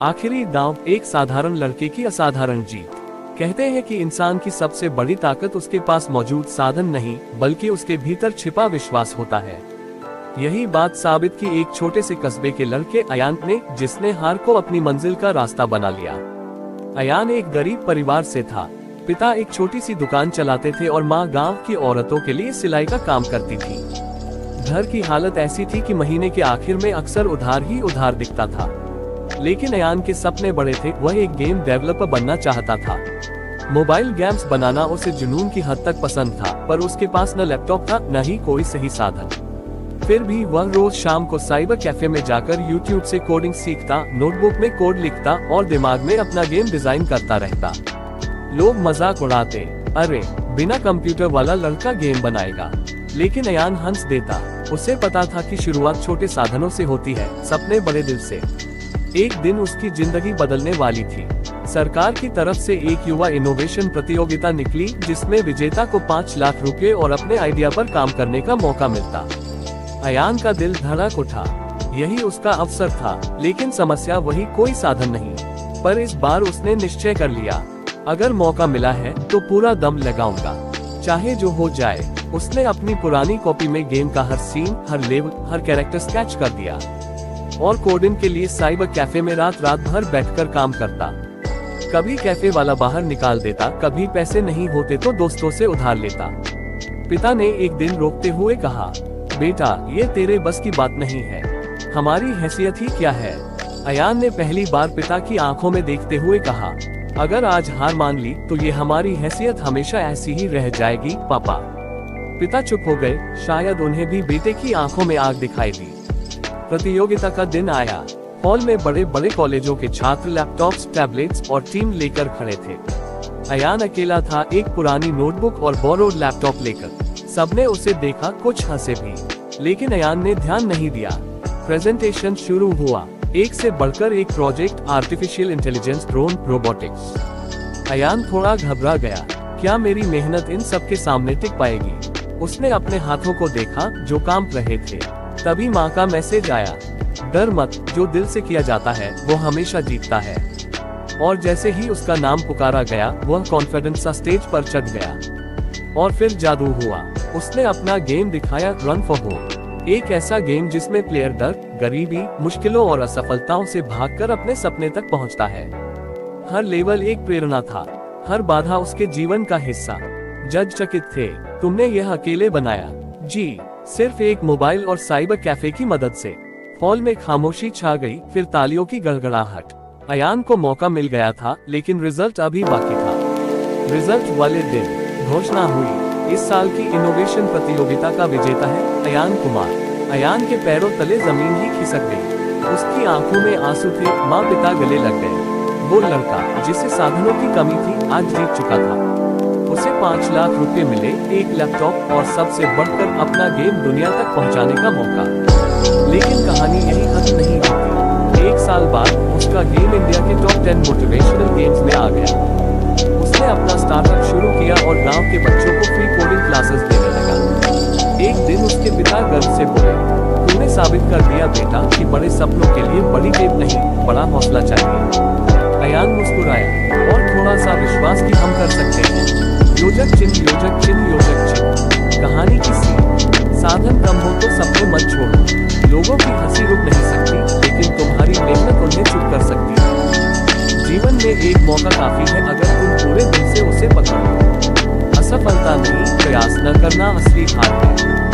आखिरी दांव, एक साधारण लड़के की असाधारण जीत। कहते हैं कि इंसान की सबसे बड़ी ताकत उसके पास मौजूद साधन नहीं, बल्कि उसके भीतर छिपा विश्वास होता है। यही बात साबित की एक छोटे से कस्बे के लड़के अयान ने, जिसने हार को अपनी मंजिल का रास्ता बना लिया। अयान एक गरीब परिवार से था। पिता एक छोटी सी दुकान चलाते थे और माँ गांव की औरतों के लिए सिलाई का काम करती थी। घर की हालत ऐसी थी कि महीने के आखिर में अक्सर उधार ही उधार दिखता था। लेकिन अयान के सपने बड़े थे। वह एक गेम डेवलपर बनना चाहता था। मोबाइल गेम्स बनाना उसे जुनून की हद तक पसंद था, पर उसके पास न लैपटॉप था, न ही कोई सही साधन। फिर भी वह रोज शाम को साइबर कैफे में जाकर यूट्यूब से कोडिंग सीखता, नोटबुक में कोड लिखता और दिमाग में अपना गेम डिजाइन करता रहता। लोग मजाक उड़ाते, अरे बिना कंप्यूटर वाला लड़का गेम बनाएगा। लेकिन अयान हंस देता। उसे पता था कि शुरुआत छोटे साधनों से होती है, सपने बड़े दिल से। एक दिन उसकी जिंदगी बदलने वाली थी। सरकार की तरफ से एक युवा इनोवेशन प्रतियोगिता निकली, जिसमें विजेता को 5 लाख रुपए और अपने आइडिया पर काम करने का मौका मिलता। अयान का दिल धड़क उठा। यही उसका अवसर था, लेकिन समस्या वही, कोई साधन नहीं। पर इस बार उसने निश्चय कर लिया, अगर मौका मिला है तो पूरा दम लगाऊंगा, चाहे जो हो जाए। उसने अपनी पुरानी कॉपी में गेम का हर सीन, हर लेवल, हर कैरेक्टर स्केच कर दिया और कोडिंग के लिए साइबर कैफे में रात भर बैठकर काम करता। कभी कैफे वाला बाहर निकाल देता, कभी पैसे नहीं होते तो दोस्तों से उधार लेता। पिता ने एक दिन रोकते हुए कहा, बेटा ये तेरे बस की बात नहीं है, हमारी हैसियत ही क्या है। अयान ने पहली बार पिता की आंखों में देखते हुए कहा, अगर आज हार मान ली तो ये हमारी हैसियत हमेशा ऐसी ही रह जाएगी पापा। पिता चुप हो गए। शायद उन्हें भी बेटे की आंखों में आग दिखाई दी। प्रतियोगिता का दिन आया। हॉल में बड़े बड़े कॉलेजों के छात्र लैपटॉप्स, टैबलेट्स और टीम लेकर खड़े थे। अयान अकेला था, एक पुरानी नोटबुक और बोरोड लैपटॉप लेकर। सबने उसे देखा, कुछ हंसे भी, लेकिन अयान ने ध्यान नहीं दिया। प्रेजेंटेशन शुरू हुआ। एक से बढ़कर एक project, artificial intelligence, drone, robotics. Ayaan थोड़ा घबरा गया। क्या मेरी मेहनत इन सब के सामने टिक पाएगी? उसने अपने हाथों को देखा जो कांप रहे थे। तभी माँ का मैसेज आया, डर मत, जो दिल से किया जाता है वो हमेशा जीतता है। और जैसे ही उसका नाम पुकारा गया, वह कॉन्फिडेंस सा स्टेज पर चढ़ गया। और फिर जादू हुआ। उसने अपना गेम दिखाया, रन फॉर होप। एक ऐसा गेम जिसमें प्लेयर डर, गरीबी, मुश्किलों और असफलताओं से भागकर अपने सपने तक पहुंचता है। हर लेवल एक प्रेरणा था, हर बाधा उसके जीवन का हिस्सा। जज चकित थे, तुमने यह अकेले बनाया? जी, सिर्फ एक मोबाइल और साइबर कैफे की मदद से। हॉल में खामोशी छा गई, फिर तालियों की गड़गड़ाहट। अयान को मौका मिल गया था, लेकिन रिजल्ट अभी बाकी था। रिजल्ट वाले दिन घोषणा हुई। इस साल की इनोवेशन प्रतियोगिता का विजेता है अयान कुमार। अयान के पैरों तले जमीन ही खिसक गई। उसकी आंखों में आंसू थे, माँ पिता गले लग गए। वो लड़का जिसे साधनों की कमी थी, आज जीत चुका था। उसे 5 लाख रुपए मिले, एक लैपटॉप और सबसे बढ़कर अपना गेम दुनिया तक पहुंचाने का मौका। लेकिन कहानी यही खत्म नहीं होती। 1 साल बाद उसका गेम इंडिया के टॉप 10 मोटिवेशनल गेम्स में आ गया। उसने अपना स्टार्टअप शुरू किया और गांव के बच्चों को फ्री कोडिंग क्लासेस देने लगा। एक दिन उसके पिता गर्व से बोले, तूने साबित कर दिया बेटा कि बड़े सपनों के लिए बड़ी जेब नहीं, बड़ा हौसला चाहिए। अयान मुस्कुराया, और थोड़ा सा विश्वास कि हम कर सकते हैं। योजक चिन्ह, योजक चिन्ह, योजक चिन्ह। कहानी की सीख, साधन कम हो तो सपने मत छोड़ो। लोगों की हंसी रुक नहीं सकती, लेकिन तुम्हारी मेहनत उन्हें चुप कर सकती है। जीवन में एक मौका काफी है, अगर तुम पूरे दिल से उसे पकड़ो। असफलता नहीं, प्रयास न करना असली हार है।